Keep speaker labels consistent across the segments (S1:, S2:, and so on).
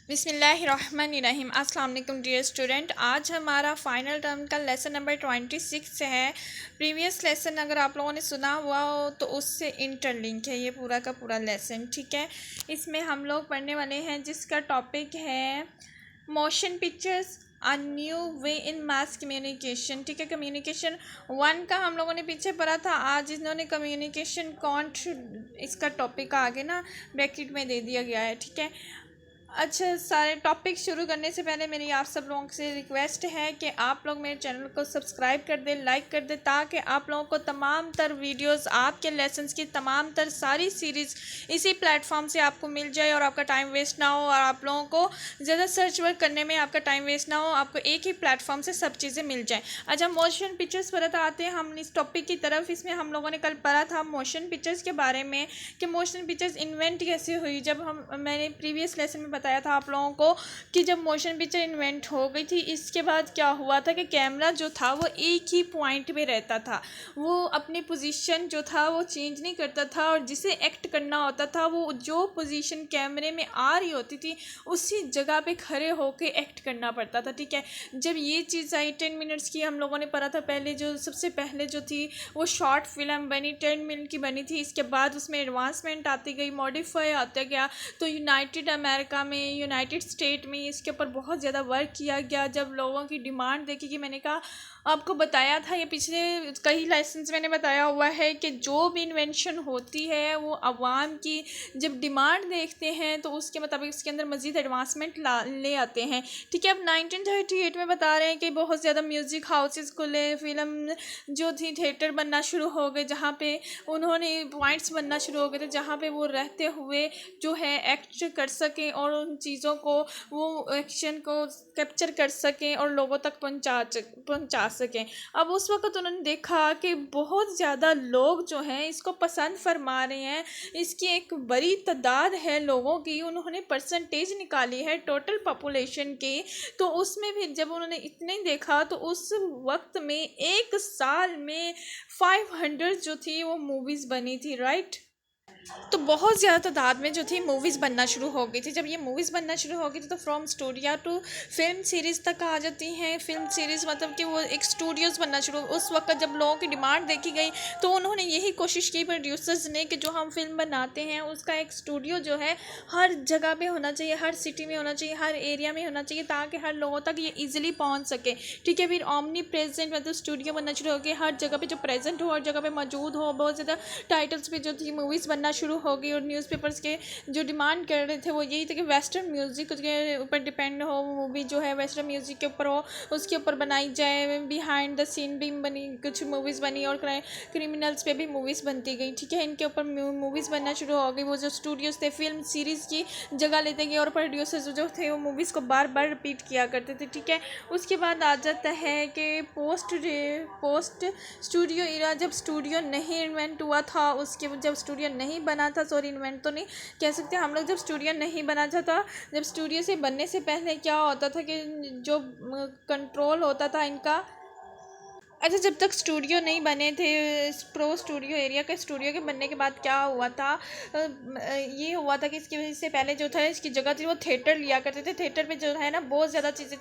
S1: बिस्मिल्लाहिर्रहमानिर्रहीम। अस्सलाम वालेकुम डियर स्टूडेंट। आज हमारा फाइनल टर्म का लेसन नंबर 26 है। प्रीवियस लेसन अगर आप लोगों ने सुना हुआ हो तो उससे इंटरलिंक है ये पूरा का पूरा लेसन, ठीक है। इसमें हम लोग पढ़ने वाले हैं जिसका टॉपिक है motion pictures a new way in mass communication, ठीक है। कम्युनिकेशन 1 का हम लोगों ने पीछे पढ़ा था। आज इन्होंने कम्युनिकेशन इसका टॉपिक आगे ना ब्रैकेट में दे दिया गया है, ठीक है। अच्छा, सारे टॉपिक शुरू करने से पहले मेरी आप सब लोगों से रिक्वेस्ट है कि आप लोग मेरे चैनल को सब्सक्राइब कर दें, लाइक कर दें, ताकि आप लोगों को तमाम तर वीडियोस, आपके लेसन्स की तमाम तर सारी सीरीज़ इसी प्लेटफॉर्म से आपको मिल जाए और आपका टाइम वेस्ट ना हो और आप लोगों को ज़्यादा सर्च वर्क करने में आपका टाइम वेस्ट ना हो, आपको एक ही प्लेटफॉर्म से सब चीज़ें मिल जाएँ। अच्छा, मोशन पिक्चर्स पर आते हैं हम इस टॉपिक की तरफ। इसमें हम लोगों ने कल पढ़ा था मोशन पिक्चर्स के बारे में कि मोशन पिक्चर्स इन्वेंट कैसे हुई। जब मैंने प्रीवियस लेसन में बताया था आप लोगों को कि जब मोशन पिक्चर इन्वेंट हो गई थी, इसके बाद क्या हुआ था कि कैमरा जो था वो एक ही पॉइंट पे रहता था, वो अपनी पोजीशन जो था वो चेंज नहीं करता था और जिसे एक्ट करना होता था वो जो पोजीशन कैमरे में आ रही होती थी उसी जगह पे खड़े होके एक्ट करना पड़ता था, ठीक है। जब ये चीज़ आई 10 मिनट्स की, हम लोगों ने पढ़ा था पहले, जो सबसे पहले जो थी वो शॉर्ट फिल्म बनी, 10 मिनट की बनी थी। इसके बाद उसमें एडवांसमेंट आती गई, मॉडिफाई आता गया, तो यूनाइटेड अमेरिका में, यूनाइटेड स्टेट में इसके ऊपर बहुत ज़्यादा वर्क किया गया। जब लोगों की डिमांड देखी कि मैंने कहा आपको बताया था, ये पिछले कई लाइसेंस मैंने बताया हुआ है कि जो भी इन्वेंशन होती है वो अवाम की जब डिमांड देखते हैं तो उसके मुताबिक उसके अंदर मज़ीद एडवांसमेंट ले आते हैं, ठीक है। अब 1938 में बता रहे हैं कि बहुत ज़्यादा म्यूज़िक हाउसेस खुले, फिल्म जो थी थिएटर बनना शुरू हो गए, जहाँ पे उन्होंने पॉइंट्स बनना शुरू हो गए थे जहाँ पे वो रहते हुए जो है एक्ट कर सकें और उन चीज़ों को, वो एक्शन को कैप्चर कर सकें और लोगों तक पहुंचा सकें। अब उस वक्त उन्होंने देखा कि बहुत ज़्यादा लोग जो हैं इसको पसंद फरमा रहे हैं, इसकी एक बड़ी तादाद है लोगों की, उन्होंने परसेंटेज निकाली है टोटल पॉपुलेशन की। तो उसमें भी जब उन्होंने इतने देखा तो उस वक्त में एक साल में 500 जो थी वो मूवीज़ बनी थी, राइट। तो बहुत ज़्यादा तादाद में जो थी मूवीज़ बनना शुरू हो गई थी। जब ये मूवीज़ बनना शुरू हो गई थी तो from studio to film series तक आ जाती हैं। फिल्म सीरीज़ मतलब कि वो एक स्टूडियोज़ बनना शुरू, उस वक्त जब लोगों की डिमांड देखी गई तो उन्होंने यही कोशिश की प्रोड्यूसर्स ने कि जो हम फिल्म बनाते हैं उसका एक स्टूडियो जो है हर जगह पे होना चाहिए, हर सिटी में होना चाहिए, हर एरिया में होना चाहिए, ताकि हर लोगों तक ये ईजिली पहुँच सके, ठीक है। फिर ओमनी प्रेजेंट मतलब स्टूडियो बनना शुरू हो गया, हर जगह पर जो प्रेजेंट हो, हर जगह पर मौजूद हो। बहुत ज़्यादा टाइटल्स पे जो थी मूवीज़ बनना शुरू हो गई और न्यूज़पेपर्स के जो डिमांड कर रहे थे वो यही था कि वेस्टर्न म्यूज़िक के ऊपर डिपेंड हो, मूवी जो है वेस्टर्न म्यूज़िक के ऊपर हो, उसके ऊपर बनाई जाए। बिहाइंड द सीन भी बनी, कुछ मूवीज़ बनी और क्रिमिनल्स पे भी मूवीज़ बनती गई, ठीक है। इनके ऊपर मूवीज़ बनना शुरू हो गई। वो जो स्टूडियोज़ थे फिल्म सीरीज़ की जगह लेते गए और प्रोड्यूसर्स जो थे वो मूवीज़ को बार बार रिपीट किया करते थे, ठीक है। उसके बाद आ जाता है कि पोस्ट स्टूडियो इरा, जब स्टूडियो नहीं इन्वेंट हुआ था, उसके जब स्टूडियो नहीं बना था, सॉरी इन्वेंट तो नहीं कह सकते हम लोग, जब स्टूडियो नहीं बना था, जब स्टूडियो से बनने से पहले क्या होता था कि जो कंट्रोल होता था इनका, अच्छा, जब तक स्टूडियो नहीं बने थे, प्रो स्टूडियो एरिया के स्टूडियो के बनने के बाद क्या हुआ था, ये हुआ था कि इसकी वजह से पहले जो था इसकी जगह थी वो थिएटर लिया करते थे। थिएटर पे जो है ना बहुत ज़्यादा चीज़ें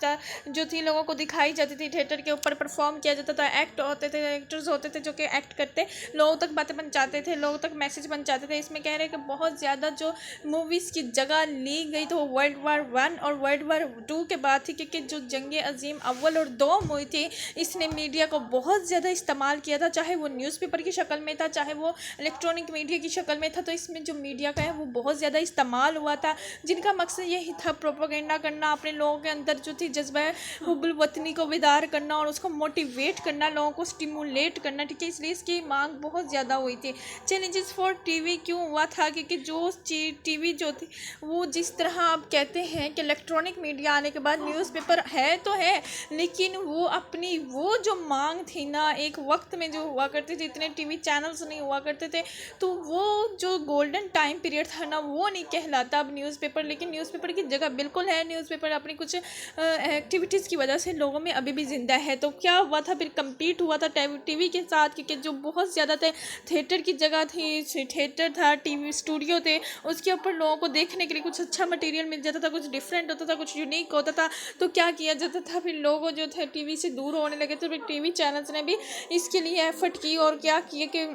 S1: जो थी लोगों को दिखाई जाती थी, थिएटर के ऊपर परफॉर्म किया जाता था, एक्ट होते थे, एक्टर्स होते थे जो कि एक्ट करते लोगों तक बातें पहुँचाते थे, लोगों तक मैसेज पहुँचाते थे। इसमें कह रहे हैं कि बहुत ज़्यादा जो मूवीज़ की जगह ली गई तो वर्ल्ड वार 1 और वर्ल्ड वार 2 के बाद थी, क्योंकि जो जंग अजीम अव्वल और 2 हुई थी इसने मीडिया को बहुत ज़्यादा इस्तेमाल किया था, चाहे वो न्यूज़पेपर की शक्ल में था, चाहे वो इलेक्ट्रॉनिक मीडिया की शक्ल में था। तो इसमें जो मीडिया का है वो बहुत ज़्यादा इस्तेमाल हुआ था, जिनका मकसद यही था प्रोपेगेंडा करना, अपने लोगों के अंदर जो थी जज्बा हुब्बुल वतनी को बेदार करना और उसको मोटिवेट करना, लोगों को स्टिमुलेट करना, ठीक है। इसलिए इसकी मांग बहुत ज़्यादा हुई थी। चैलेंजेस फॉर टीवी क्यों हुआ था, क्योंकि जो टीवी जो थी वो जिस तरह आप कहते हैं कि इलेक्ट्रॉनिक मीडिया आने के बाद न्यूज़पेपर है तो है, लेकिन वो अपनी वो जो मांग मांग थी ना एक वक्त में जो हुआ करती थी, इतने टीवी चैनल्स नहीं हुआ करते थे, तो वो जो गोल्डन टाइम पीरियड था ना वो नहीं कहलाता अब न्यूज़पेपर। लेकिन न्यूज़पेपर की जगह बिल्कुल है, न्यूज़पेपर अपनी कुछ एक्टिविटीज़ की वजह से लोगों में अभी भी ज़िंदा है। तो क्या हुआ था फिर, कम्पीट हुआ था टीवी के साथ, क्योंकि जो बहुत ज़्यादा थे, थिएटर की जगह थी, थिएटर था, टीवी स्टूडियो थे, उसके ऊपर लोगों को देखने के लिए कुछ अच्छा मटेरियल मिल जाता था, कुछ डिफरेंट होता था, कुछ यूनिक होता था। तो क्या किया जाता था फिर, लोगों जो थे टीवी से दूर होने लगे, तो फिर टीवी चैनल्स ने भी इसके लिए एफर्ट की और क्या किया कि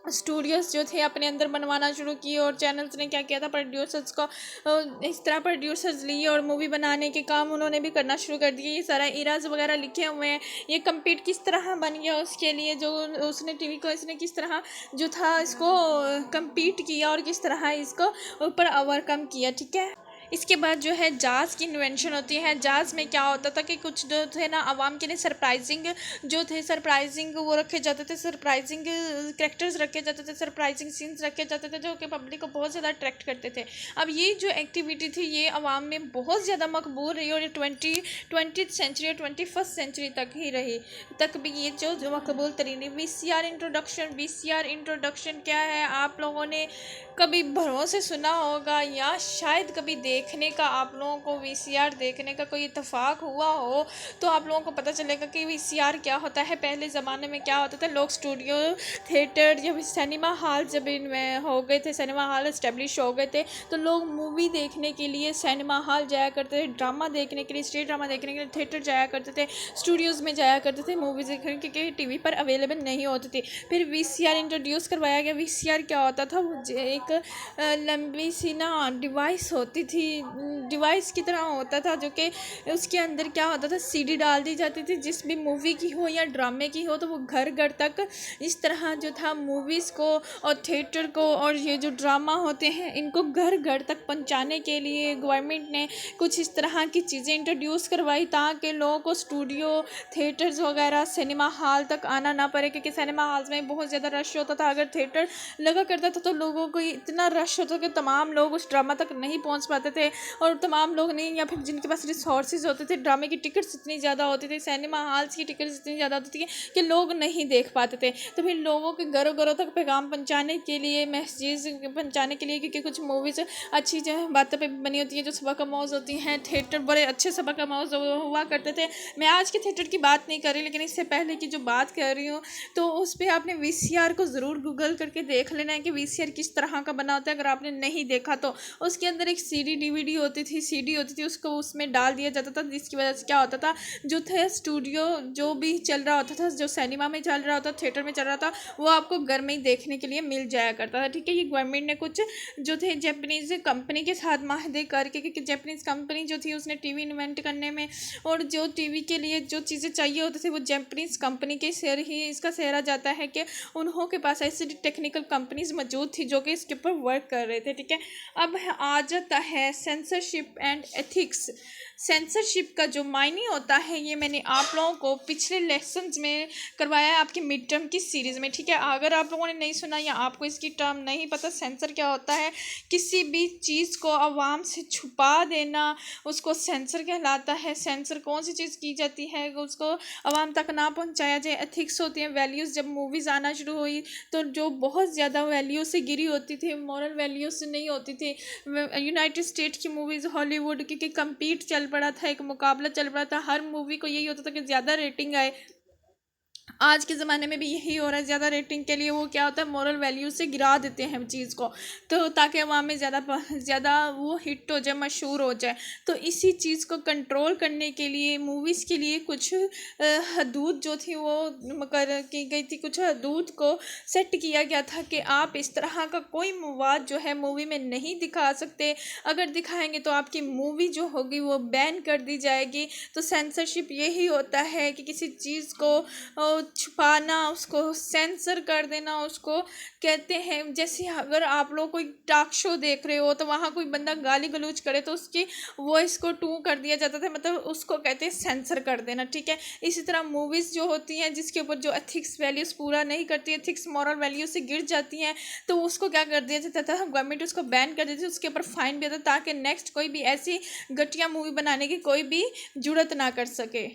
S1: स्टूडियोज़ जो थे अपने अंदर बनवाना शुरू किए, और चैनल्स ने क्या किया था, प्रोड्यूसर्स को इस तरह प्रोड्यूसर्स लिए और मूवी बनाने के काम उन्होंने भी करना शुरू कर दिए। ये सारा इराज वगैरह लिखे हुए हैं, ये कम्पीट किस तरह बन गया उसके लिए, जो उसने टीवी को इसने किस तरह जो था इसको कम्पीट किया और किस तरह इसको ऊपर ओवरकम किया। ठीक है, इसके बाद जो है जाज़ की इन्वेंशन होती है। जाज़ में क्या होता था कि कुछ जो थे ना आवाम के लिए सरप्राइजिंग जो थे, सरप्राइजिंग वो रखे जाते थे, सरप्राइजिंग कैरेक्टर्स रखे जाते थे, सरप्राइजिंग सीन्स रखे जाते थे, जो कि पब्लिक को बहुत ज़्यादा अट्रैक्ट करते थे। अब ये जो एक्टिविटी थी ये आवाम में बहुत ज़्यादा मकबूल रही, और ये 20th सेंचुरी और 21st सेंचुरी तक ही रही, तक भी ये जो मकबूल तरीन। वीसीआर इंट्रोडक्शन क्या है, आप लोगों ने कभी भरोसे सुना होगा या शायद कभी देखने का आप लोगों को वीसीआर देखने का कोई इत्तेफाक हुआ हो तो आप लोगों को पता चलेगा कि वीसीआर क्या होता है। पहले ज़माने में क्या होता था, लोग स्टूडियो थिएटर या सिनेमा हॉल जब इनमें हो गए थे, सिनेमा हॉल इस्टेब्लिश हो गए थे, तो लोग मूवी देखने के लिए सिनेमा हॉल जाया करते थे, ड्रामा देखने के लिए, स्टेज ड्रामा देखने के लिए थिएटर जाया करते थे, स्टूडियोज़ में जाया करते थे मूवीज़ देखने, क्योंकि टीवी पर अवेलेबल नहीं होती थी। फिर वीसीआर इंट्रोड्यूस करवाया गया। वीसीआर क्या होता था, वो एक लंबी सी ना डिवाइस होती थी, डिवाइस की तरह होता था, जो कि उसके अंदर क्या होता था, सीडी डाल दी जाती थी, जिस भी मूवी की हो या ड्रामे की हो, तो वो घर घर तक इस तरह जो था मूवीज़ को और थिएटर को और ये जो ड्रामा होते हैं इनको घर घर तक पहुंचाने के लिए गवर्नमेंट ने कुछ इस तरह की चीज़ें इंट्रोड्यूस करवाई, ताकि लोगों को स्टूडियो थिएटर्स वगैरह सिनेमा हॉल तक आना ना पड़े, क्योंकि सिनेमा हॉल्स में बहुत ज़्यादा रश होता था। अगर थिएटर लगा करता था तो लोगों को इतना रश होता कि तमाम लोग उस ड्रामा तक नहीं पहुंच पाते थे, और तमाम लोग नहीं, या फिर जिनके पास रिसोर्सेज होते थे, ड्रामे की टिकट्स इतनी ज़्यादा होती थी, सिनेमा हॉल्स की टिकट्स इतनी ज़्यादा होती थी कि लोग नहीं देख पाते थे। तो फिर लोगों के घरों घरों तक पैगाम पहुंचाने के लिए, मैसेज पहुंचाने के लिए, क्योंकि कुछ मूवीज़ अच्छी जो बातों पर बनी होती हैं, जो सबक आमोज़ होती हैं, थिएटर बड़े अच्छे सबक आमोज़ हुआ करते थे। मैं आज के थिएटर की बात नहीं कर रही, लेकिन इससे पहले की जो बात कर रही हूँ, तो उस पर आपने वीसीआर को ज़रूर गूगल करके देख लेना है कि वीसीआर किस तरह का बना होता है। अगर आपने नहीं देखा तो उसके अंदर एक डीवीडी होती थी, सीडी होती थी, उसको उसमें डाल दिया जाता था, जिसकी वजह से क्या होता था, जो थे स्टूडियो जो भी चल रहा होता था, जो सिनेमा में चल रहा होता, थिएटर में चल रहा था, वो आपको घर में ही देखने के लिए मिल जाया करता था। ठीक है, ये गवर्नमेंट ने कुछ जो थे जापानीज़ कंपनी के साथ माहदे करके, क्योंकि जापानीज़ कंपनी जो थी उसने टीवी इन्वेंट करने में और जो टीवी के लिए जो चीज़ें चाहिए होती थी वो जापानीज़ कंपनी के शेयर ही इसका सेहरा जाता है कि उन्हों के पास ऐसी टेक्निकल कंपनीज मौजूद थी जो कि इसके ऊपर वर्क कर रहे थे। ठीक है, अब आ जाता है सेंसरशिप एंड एथिक्स। सेंसरशिप का जो मायने होता है ये मैंने आप लोगों को पिछले लेसन्स में करवाया है आपके मिड टर्म की सीरीज़ में। ठीक है, अगर आप लोगों ने नहीं सुना या आपको इसकी टर्म नहीं पता, सेंसर क्या होता है, किसी भी चीज़ को आवाम से छुपा देना उसको सेंसर कहलाता है। सेंसर कौन सी चीज़ की जाती है उसको आवाम तक ना पहुंचाया जाए। एथिक्स होती हैं वैल्यूज़। जब मूवीज़ आना शुरू हुई तो जो बहुत ज़्यादा वैल्यू से गिरी होती थी, मॉरल वैल्यू से नहीं होती थी। यूनाइटेड स्टेट की मूवीज़, हॉलीवुड की कम्पीट चल पड़ा था, एक मुकाबला चल पड़ा था, हर मूवी को यही होता था कि ज़्यादा रेटिंग आए। आज के ज़माने में भी यही हो रहा है, ज़्यादा रेटिंग के लिए वो क्या होता है, मोरल वैल्यू से गिरा देते हैं चीज़ को, तो ताकि अवाम में ज़्यादा वो हिट हो जाए, मशहूर हो जाए। तो इसी चीज़ को कंट्रोल करने के लिए मूवीज़ के लिए कुछ हदूद जो थी वो मुकर्रर की गई थी, कुछ हदूद को सेट किया गया था कि आप इस तरह का कोई मवाद जो है मूवी में नहीं दिखा सकते। अगर दिखाएंगे तो आपकी मूवी जो होगी वो बैन कर दी जाएगी। तो सेंसरशिप यही होता है कि किसी चीज़ को छुपाना, उसको सेंसर कर देना, उसको कहते हैं। जैसे अगर आप लोग कोई टॉक शो देख रहे हो तो वहाँ कोई बंदा गाली गलौज करे तो उसकी वॉइस को टू कर दिया जाता था, मतलब उसको कहते हैं सेंसर कर देना। ठीक है, इसी तरह मूवीज़ जो होती हैं जिसके ऊपर जो एथिक्स वैल्यूज़ पूरा नहीं करती, एथिक्स मॉरल वैल्यू से गिर जाती हैं, तो उसको क्या कर दिया जाता था, गवर्नमेंट उसको बैन कर देती थी, उसके ऊपर फाइन भी आता ताकि नेक्स्ट कोई भी ऐसी घटिया मूवी बनाने की कोई भी जुर्रत ना कर सके।